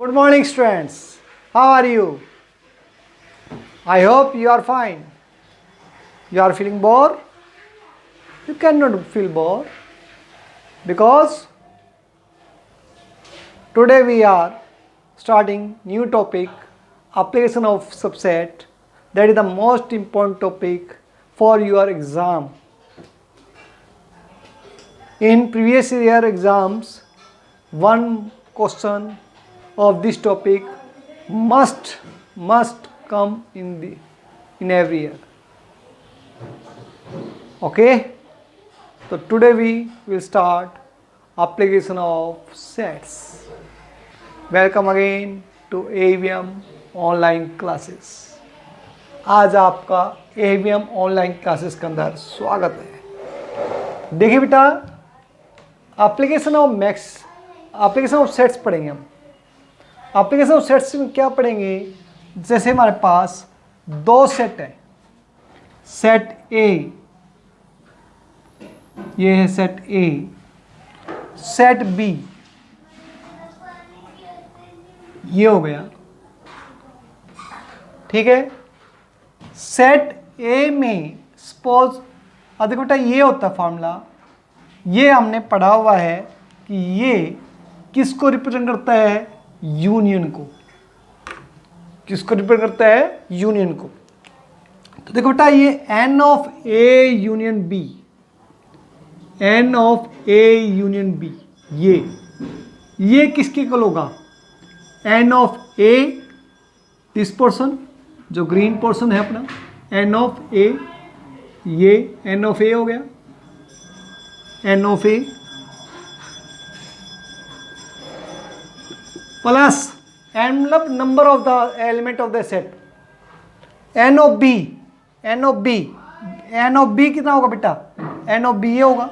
Good morning, students. How are you? I hope you are fine. You are feeling bored? You cannot feel bored because today we are starting new topic, application of subset. That is the most important topic for your exam. In previous year exams, one question of this topic must come in every year. Okay, so today we will start application of sets. Welcome again to AVM online classes. आज आपका AVM online classes के अंदर स्वागत है. देखिए बेटा, application of sets पढ़ेंगे हम. एप्लीकेशन ऑफ सेट्स में क्या पढ़ेंगे? जैसे हमारे पास दो सेट है, सेट ए, ये है सेट ए, सेट बी, ये हो गया. ठीक है. सेट ए में सपोज देखो बेटा, ये होता है फॉर्मूला. ये हमने पढ़ा हुआ है कि ये किसको रिप्रेजेंट करता है? यूनियन को. किसको रिप्रेजेंट करता है? यूनियन को. तो देखो बेटा, ये n of A union B, N of A union B, ये किसके इक्वल होगा? N of A, this portion जो ग्रीन पोर्शन है अपना, एन ऑफ ए, ये एन ऑफ ए हो गया, N of A plus N मतलब number of the element of the set, N of B, N of B, N of B कितना होगा बेटा? एन ऑफ बी ये होगा,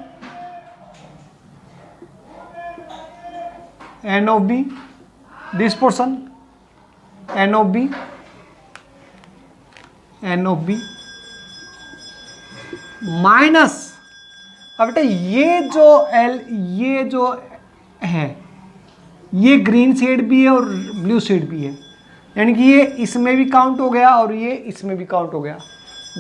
N of B, this portion, N of B, N of B minus. अब बेटा ये जो है, ये ग्रीन शेड भी है और ब्लू शेड भी है, यानी कि ये इसमें भी काउंट हो गया और ये इसमें भी काउंट हो गया,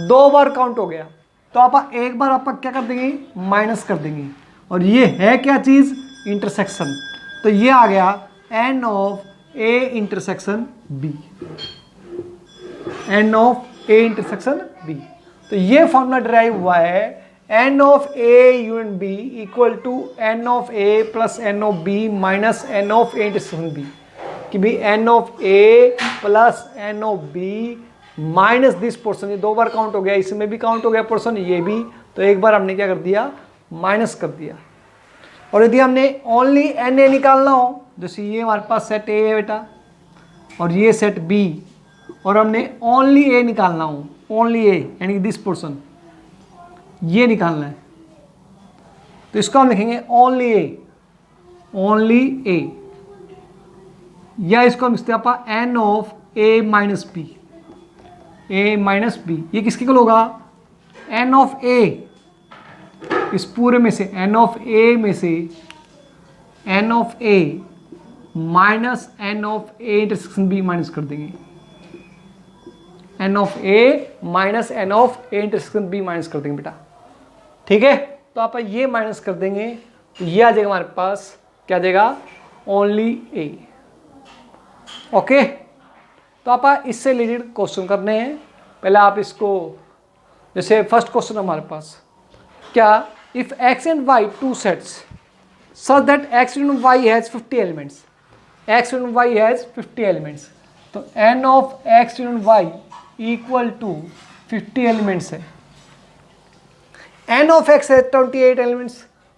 दो बार काउंट हो गया. तो आप एक बार आप क्या कर देंगे? माइनस कर देंगे. और ये है क्या चीज़? इंटरसेक्शन. तो ये आ गया N of A intersection B, N of A intersection B. तो ये फॉर्मूला डिराइव हुआ है N of A union B equal to N of A plus N of B minus n of A intersection B, कि भाई n of A plus N of B minus this portion. ये दो बार count हो गया, इसमें भी count हो गया पोर्शन, ये भी. तो एक बार हमने क्या कर दिया? माइनस कर दिया. और यदि हमने ओनली एन ए निकालना हो, जैसे ये हमारे पास सेट ए है बेटा और ये सेट बी, और हमने ओनली ए निकालना हो, ओनली ए यानी कि दिस पोर्शन, ये निकालना है, तो इसको हम लिखेंगे ओनली ए, ओनली ए, या इसको हम लिखते हैं n of A minus B, A minus B. ये किसके इक्वल होगा? एन ऑफ ए, इस पूरे में से एन ऑफ ए में से n of A minus n of A intersection B minus कर देंगे, n of A minus n of A intersection B minus कर देंगे बेटा. ठीक है. तो आप ये माइनस कर देंगे तो ये आ जाएगा हमारे पास, क्या आ जाएगा? ओनली ए. ओके. तो आप इससे रिलेटेड क्वेश्चन करने हैं. पहले आप इसको, जैसे फर्स्ट क्वेश्चन हमारे पास क्या, if X and Y two sets such that X and Y has 50 elements, X and Y has 50 elements. तो N of X and Y equal to 50 elements है. n of x has 28 elements,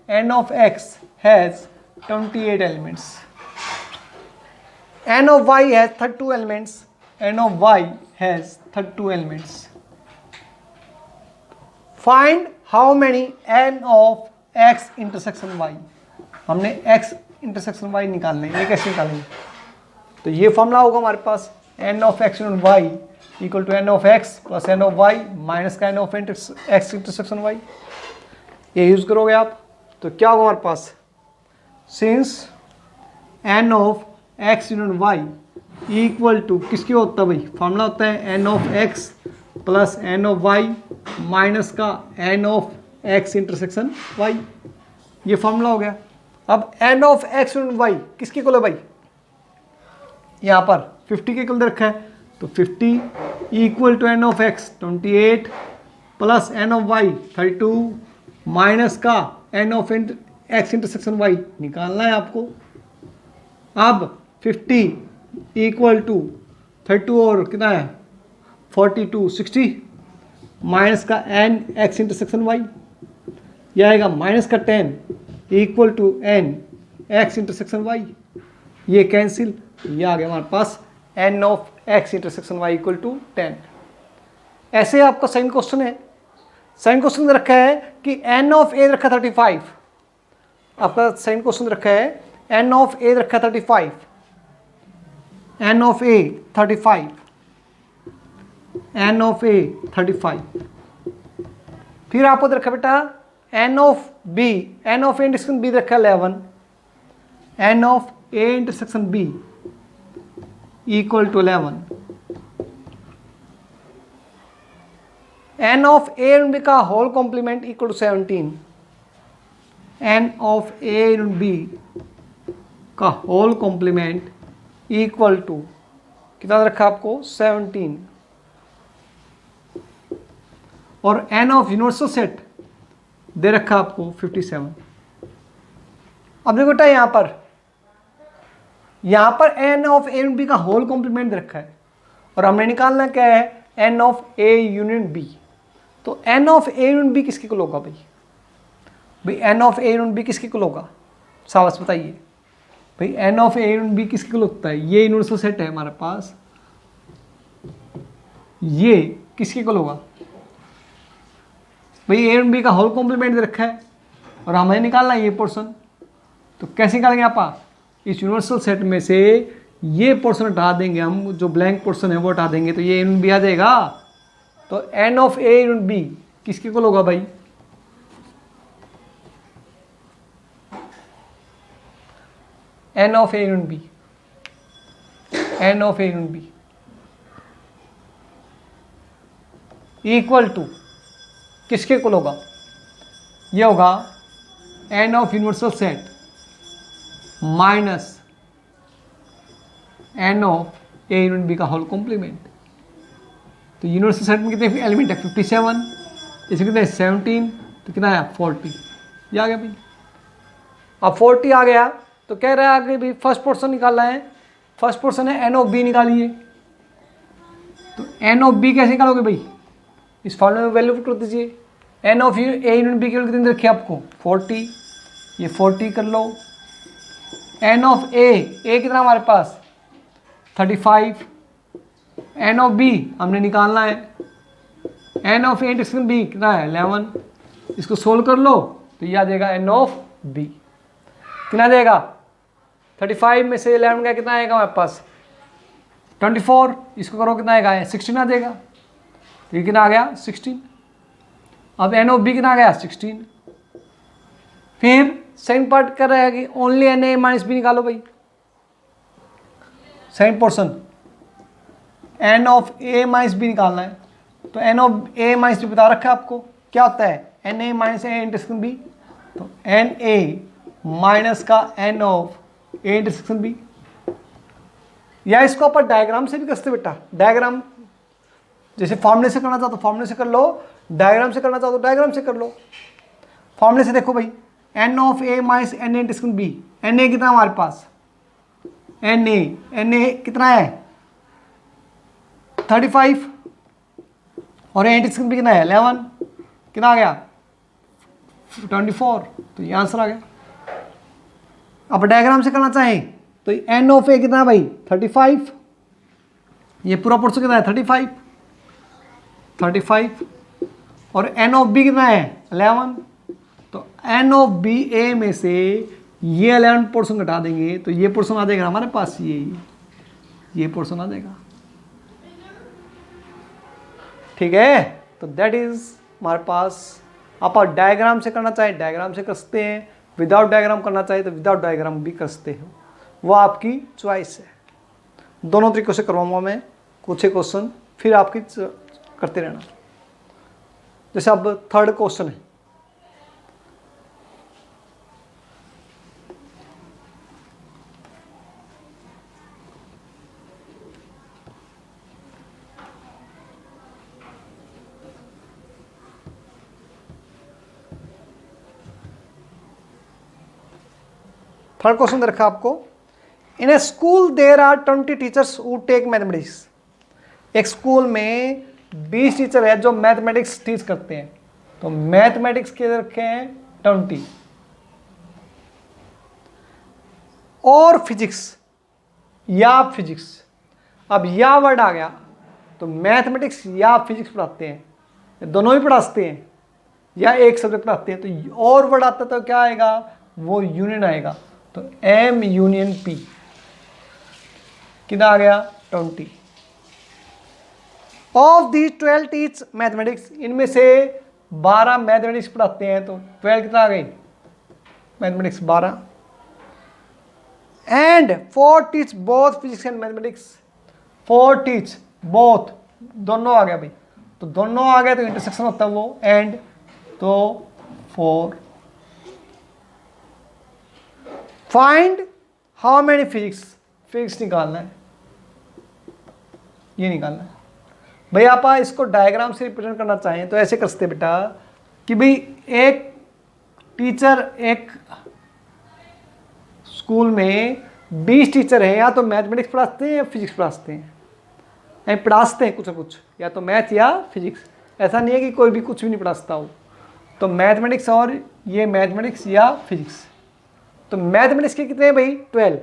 n of x has 28 elements, n of y has 32 elements, n of y has 32 elements. Find how many n of x intersection y. हमने x intersection y निकालना है. ये कैसे निकालेंगे? तो ये formula होगा हमारे पास, n of x and y equal to N of X plus N of Y minus का N of X intersection Y. ये यूज करोगे आप तो क्या होगा हमारे पास? Since N of X union Y equal to किसके होता है भाई, फॉर्मूला होता है N of X plus N of Y minus का N of X intersection Y, ये फॉर्मूला हो गया। अब N of X union Y किसके इक्वल है भाई, यहाँ पर 50 के इक्वल दे रखा है, तो 50 equal to N of X 28 plus N of Y 32 minus का N of X intersection Y निकालना है आपको। अब 50 इक्वल टू 32 और कितना है 42 60 माइनस का एन एक्स इंटरसेक्शन वाई, यह आएगा माइनस का 10 equal to N X intersection Y, ये कैंसिल, ये आ गया हमारे पास N of X intersection Y equal to 10। ऐसे आपका सेकंड क्वेश्चन है, सेकंड क्वेश्चन रखा है कि एन ऑफ ए रखा 35, आपका सेकंड क्वेश्चन रखा है एन ऑफ ए रखा 35, n of A 35, n of A 35, फिर आपको रखा बेटा N of B, N of A intersection B रखा 11, n of A intersection B equal to 11, n of A and B का whole complement equal to 17, n of A and B का whole complement equal to कितना रखा आपको 17, और n of universal set दे रखा आपको 57। अब देखो बेटा यहां पर n of A and B का होल कॉम्प्लीमेंट दे रखा है और हमने निकालना क्या है N of A union B, तो N of A union B किसके इक्वल होगा भाई n of A union B किसके इक्वल होगा, सावस बताइए भाई n of A union B किसके इक्वल होता है, ये यूनिवर्सल सेट है हमारे पास, ये किसके इक्वल होगा भाई ए एंड बी का होल कॉम्प्लीमेंट दे रखा है और हमें निकालना है ये पोर्शन, तो कैसे निकालेंगे आप, इस यूनिवर्सल सेट में से ये पोर्शन हटा देंगे हम, जो ब्लैंक पोर्शन है वो हटा देंगे, तो ये यूनिट बी आ जाएगा, तो N of A union B किसके इक्वल होगा भाई n of A union B, N of A union B equal to किसके इक्वल होगा, ये होगा N of universal set minus n of A union B का होल कॉम्प्लीमेंट, तो universal set में कितने एलिमेंट है 57, इसमें कितने 17, तो कितना है 40, ये आ गया भाई। अब 40 आ गया तो कह रहा है आगे भी फर्स्ट पोर्शन निकालना है, फर्स्ट पोर्शन है एन ऑफ बी निकालिए, तो एन ऑफ बी कैसे निकालोगे भाई, इस फॉर्मूले में वैल्यू पुट कर दीजिए, n of A union B की वैल्यू कितनी रखी आपको 40, ये 40 कर लो, एन ऑफ ए कितना हमारे पास 35, एन ऑफ बी हमने निकालना है, N of A intersection B कितना है 11, इसको सोल्व कर लो तो ये आ जाएगा एन ऑफ बी कितना देगा 35 में से 11 का कितना आएगा हमारे पास 24, इसको करो कितना आएगा 16 आ जाएगा, तो ये कितना आ गया 16। अब एन ऑफ बी कितना आ गया 16, फिर सेकंड पार्ट कर रहा है कि only n A minus B निकालो भाई, second portion N of A minus B निकालना है, तो N of A minus B बता रखा है आपको क्या होता है n A minus A intersection B, तो एन ए माइनस का N of A intersection B, या इसको अपन डायग्राम से भी कर सकते बेटा, डायग्राम जैसे फॉर्मूले से करना चाहो तो फॉर्मूले से कर लो, डायग्राम से करना चाहो तो डायग्राम से कर लो। फॉर्मूले से देखो भाई n of A minus n A intersection B, n A कितना हमारे पास एन ए कितना है 35 और ए इंटरसेक्शन बी कितना है 11, कितना आ गया 24, तो ये आंसर आ गया। अब डायग्राम से करना चाहें तो एन ऑफ ए कितना है भाई 35, ये पूरा पोर्शन कितना है 35 और एन ऑफ बी कितना है 11, तो एन ऑफ बी ए में से ये 11 पोर्शन घटा देंगे तो ये पोर्शन आ जाएगा हमारे पास, ये पोर्शन आ जाएगा, ठीक है। तो दैट इज हमारे पास, आप डायग्राम से करना चाहे डायग्राम से कर सकते हैं, विदाउट डायग्राम करना चाहे तो विदाउट डायग्राम भी कर सकते हो, वो आपकी चॉइस है। दोनों तरीकों से करवाऊंगा मैं कुछ क्वेश्चन, फिर आपकी करते रहना। जैसे अब थर्ड क्वेश्चन है, थर्ड क्वेश्चन दे रखा आपको, in a school there are 20 teachers who take mathematics. एक स्कूल में 20 टीचर है जो मैथमेटिक्स टीच करते हैं। तो मैथमेटिक्स के रखे हैं 20 और फिजिक्स या फिजिक्स। अब या वर्ड आ गया तो मैथमेटिक्स या फिजिक्स पढ़ाते हैं, दोनों ही पढ़ाते हैं या एक सब्जेक्ट पढ़ाते हैं। तो और वर्ड आता तो क्या आएगा, वो यूनियन आएगा। तो एम यूनियन पी कितना आ गया 20। ऑफ दी 12 टीच मैथमेटिक्स, इनमें से 12 मैथमेटिक्स पढ़ाते हैं। तो 12 कितना आ गई mathematics 12। And 4 teach both physics and mathematics, 4 teach both, दोनों आ गया भाई। तो दोनों आ गए तो इंटरसेक्शन होता है वो एंड, तो 4। Find how many physics, physics निकालना है, ये निकालना है भाई। आप इसको डायग्राम से रिप्रेजेंट करना चाहें तो ऐसे कर सकते बेटा कि भाई एक टीचर, एक स्कूल में 20 टीचर हैं, या तो मैथमेटिक्स पढ़ाते हैं या फिजिक्स पढ़ाते हैं, या पढ़ाते हैं कुछ ना कुछ, या तो मैथ या फिजिक्स। ऐसा नहीं है कि कोई भी कुछ भी नहीं पढ़ाता हो। तो मैथमेटिक्स और ये मैथमेटिक्स या फिजिक्स। तो मैथमेटिक्स के कितने हैं भाई 12।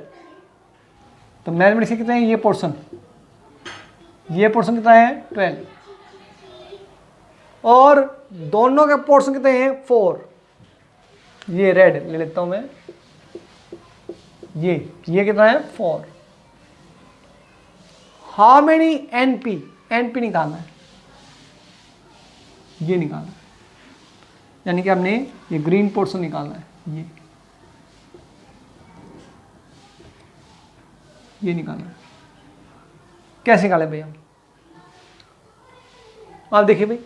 तो मैथमेटिक्स के कितने हैं, ये पोर्शन कितना है 12, और दोनों के पोर्शन कितने हैं 4। ये रेड ले लेता हूं मैं, ये कितना है 4। हाउ मेनी एनपी, एनपी निकालना है, ये निकालना है, यानी कि हमने ये ग्रीन पोर्शन निकालना है, ये निकालना है। कैसे निकाले भैया, आप देखिए भाई,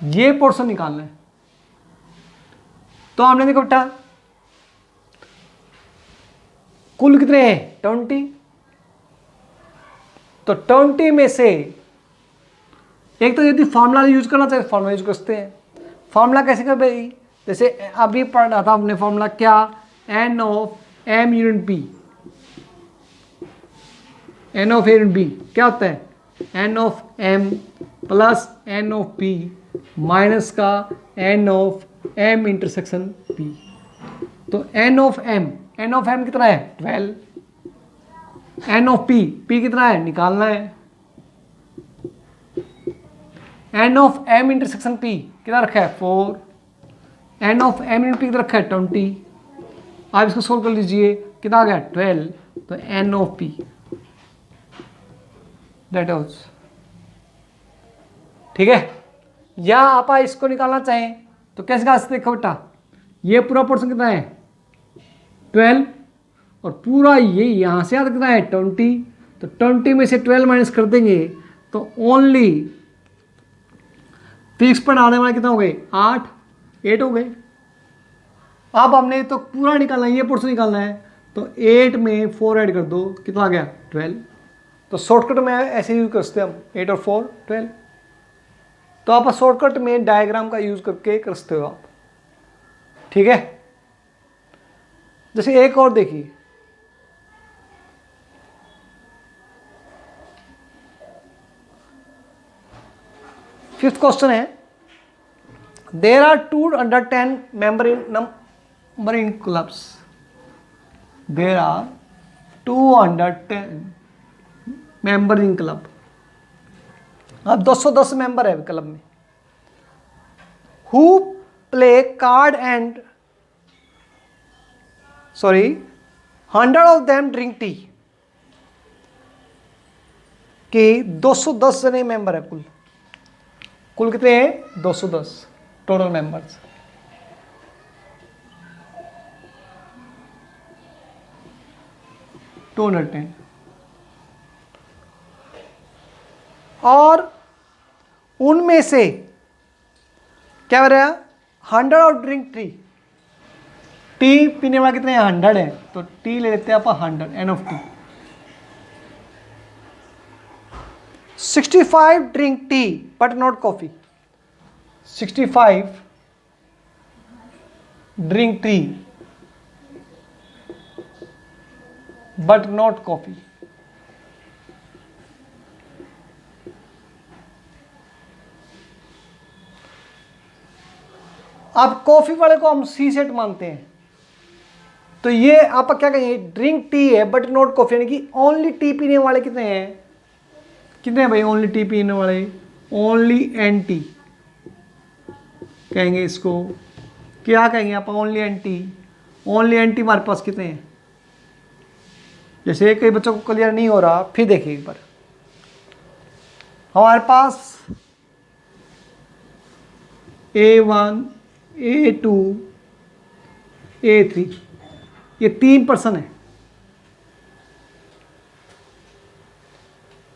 ये पोर्शन निकालना है। तो हमने देखो बेटा कुल कितने हैं 20। तो 20 में से एक तो यदि फॉर्मूला यूज करना चाहिए फॉर्मूला यूज करते हैं। फॉर्मूला कैसे कर भाई, जैसे अभी पढ़ रहा था हमने फॉर्मूला क्या, n of M union B, N of A union B क्या होता है, N of M plus N of P minus का N of M intersection P. तो एन ऑफ एम कितना है 12, एन ऑफ पी कितना है निकालना है, N of M intersection P कितना रखा है 4, n of M in P कितना रखा है 20। आप इसको सोल्व कर लीजिए, कितना आ गया 12। तो N of P that is, ठीक है। या आप इसको निकालना चाहें तो कैसे निकाल सकते, देखो बेटा ये पूरा पोर्शन कितना है 12, और पूरा ये यहां से आता कितना है 20। तो 20 में से 12 माइनस कर देंगे तो ओनली फिजिक्स पढ़ाने वाले कितना हो गए 8 हो गए। अब हमने तो पूरा निकालना है, ये पोर्शन निकालना है। तो 8 में 4 ऐड कर दो, कितना आ गया 12। तो शॉर्टकट में ऐसे यूज करते हैं हम, 8 और 4 12। तो आप शॉर्टकट में डायग्राम का यूज करके कर सकते हो आप, ठीक है। जैसे एक और देखिए, फिफ्थ क्वेश्चन है, there are 210 member in clubs, there are 210 member in club. अब 210 मेंबर है क्लब में, who play card and 100 of them drink tea. कि 210 जने मेंबर है कुल कितने हैं 210 टोटल मेंबर्स। 210। और उनमें से क्या हो रहा है, 100 और ड्रिंक टी, टी पीने वाला कितने 100 है, तो टी ले लेते हैं आप 100 n of T. 65 drink tea but not coffee, 65 drink tea but not coffee. अब कॉफी वाले को हम सी सेट मानते हैं, तो ये आप क्या कहेंगे, ड्रिंक टी है बट नॉट कॉफी, यानी कि ओनली टी पीने वाले कितने हैं, कितने हैं भाई ओनली टी पीने वाले, ओनली एन टी कहेंगे इसको। क्या कहेंगे आप, only n T. Only n T हमारे पास कितने हैं, जैसे कई बच्चों को क्लियर नहीं हो रहा, फिर देखिए एक बार। हमारे पास A1 A2 A3 ये 3 पर्सन है,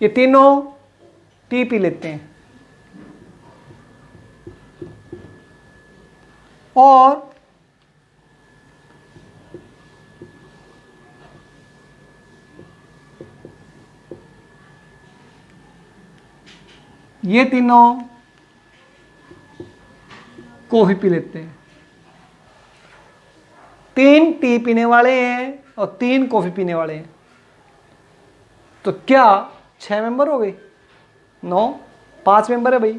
ये तीनों टी पी लेते हैं, और ये तीनों कॉफी पी लेते हैं। 3 टी पीने वाले हैं और 3 कॉफी पीने वाले हैं, तो क्या 6 मेंबर हो गए, 9, 5 मेंबर है भाई।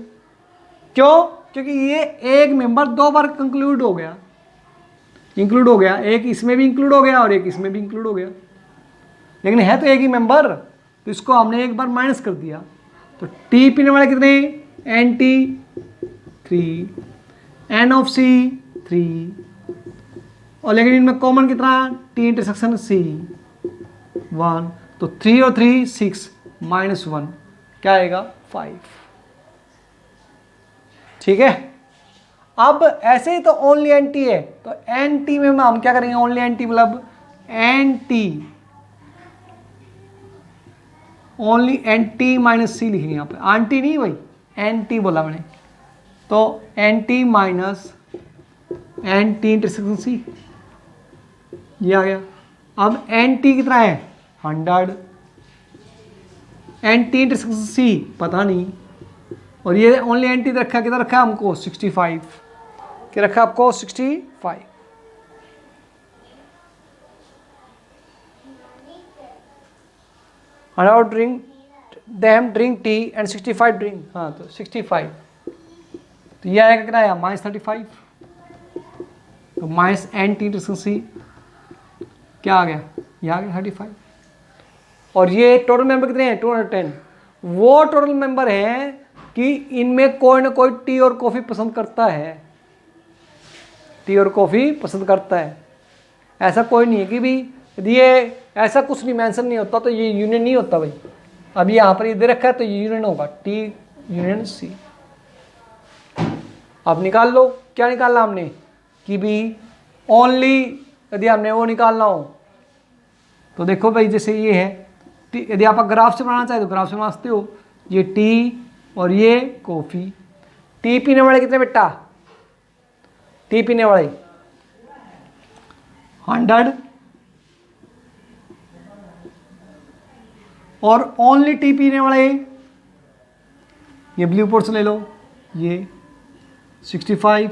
क्यों, क्योंकि ये एक मेंबर 2 बार इंक्लूड हो गया, एक इसमें भी इंक्लूड हो गया और एक इसमें भी इंक्लूड हो गया, लेकिन है तो एक ही मेंबर, तो इसको हमने एक बार माइनस कर दिया। तो टी पीने वाले कितने, एन टी 3, एन ऑफ सी 3, और लेकिन इनमें कॉमन कितना, टी इंटरसेक्शन सी 1, तो 3 और 3 6 -1 क्या आएगा 5। ठीक है, अब ऐसे ही तो ओनली एन टी है, तो एन टी में हम क्या करेंगे, ओनली एन टी मतलब n T, only n T minus C लिखेंगे यहाँ पे, आंटी नहीं भाई, एन टी बोला मैंने, तो n T minus n T intersection C, ये आ गया। अब एन टी कितना है 100, एन टी इंटरसेक्शन सी पता नहीं, और ये ओनली एन टी रखा, कितना रखा है हमको 65, क्या रखा आपको 65। Allow drink them drink tea and 65 drink, हाँ तो 65, तो ये आएगा कितना आया -35, तो minus n T intersection C क्या आ गया, ये आ गया 35। और ये टोटल मेंबर कितने हैं 210, वो टोटल मेंबर है कि इनमें कोई ना कोई टी और कॉफ़ी पसंद करता है, टी और कॉफ़ी पसंद करता है। ऐसा कोई नहीं है कि भी यदि ये ऐसा कुछ नहीं मेंशन नहीं होता तो ये यूनियन नहीं होता भाई। अब यहाँ पर ये दे रखा है तो ये यूनियन होगा, टी यूनियन सी। अब निकाल लो, क्या निकालना हमने कि भी ओनली, यदि हमने वो निकालना हो तो देखो भाई, जैसे ये है, यदि आप ग्राफ से बनाना चाहे तो ग्राफ से बना सकते हो, ये टी और ये कॉफ़ी। टी पीने वाले कितने बेटा, टी पीने वाले 100, और ओनली टी पीने वाले, ये ब्लू पोर्शन ले लो, ये 65,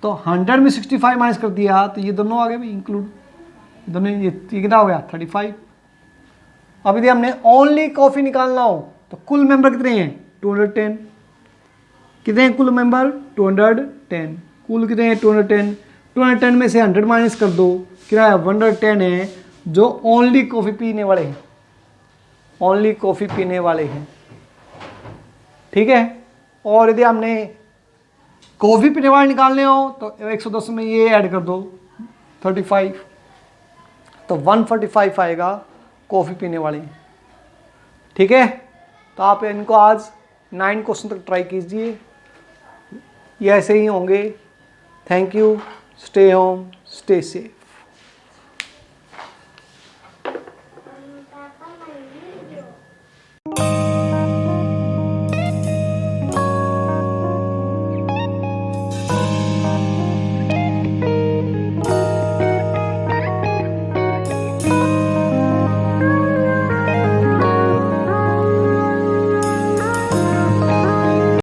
तो 100 में 65 माइनस कर दिया तो ये दोनों आ गए भाई इंक्लूड, दोनों, ये कितना हो गया 35। अब यदि हमने ओनली कॉफ़ी निकालना हो तो कुल मेंबर कितने हैं 210, कितने हैं कुल मेंबर 210, कुल कितने हैं 210, 210 में से 100 माइनस कर दो, क्या है 110 है जो ओनली कॉफ़ी पीने वाले हैं, ओनली कॉफ़ी पीने वाले हैं। ठीक है, और यदि हमने कॉफ़ी पीने वाले निकालने हो तो 110 में ये ऐड कर दो 35, तो 145 आएगा कॉफ़ी पीने वाले। ठीक है, तो आप इनको आज 9 क्वेश्चन तक ट्राई कीजिए, ये ऐसे ही होंगे। Thank you, stay home, stay safe.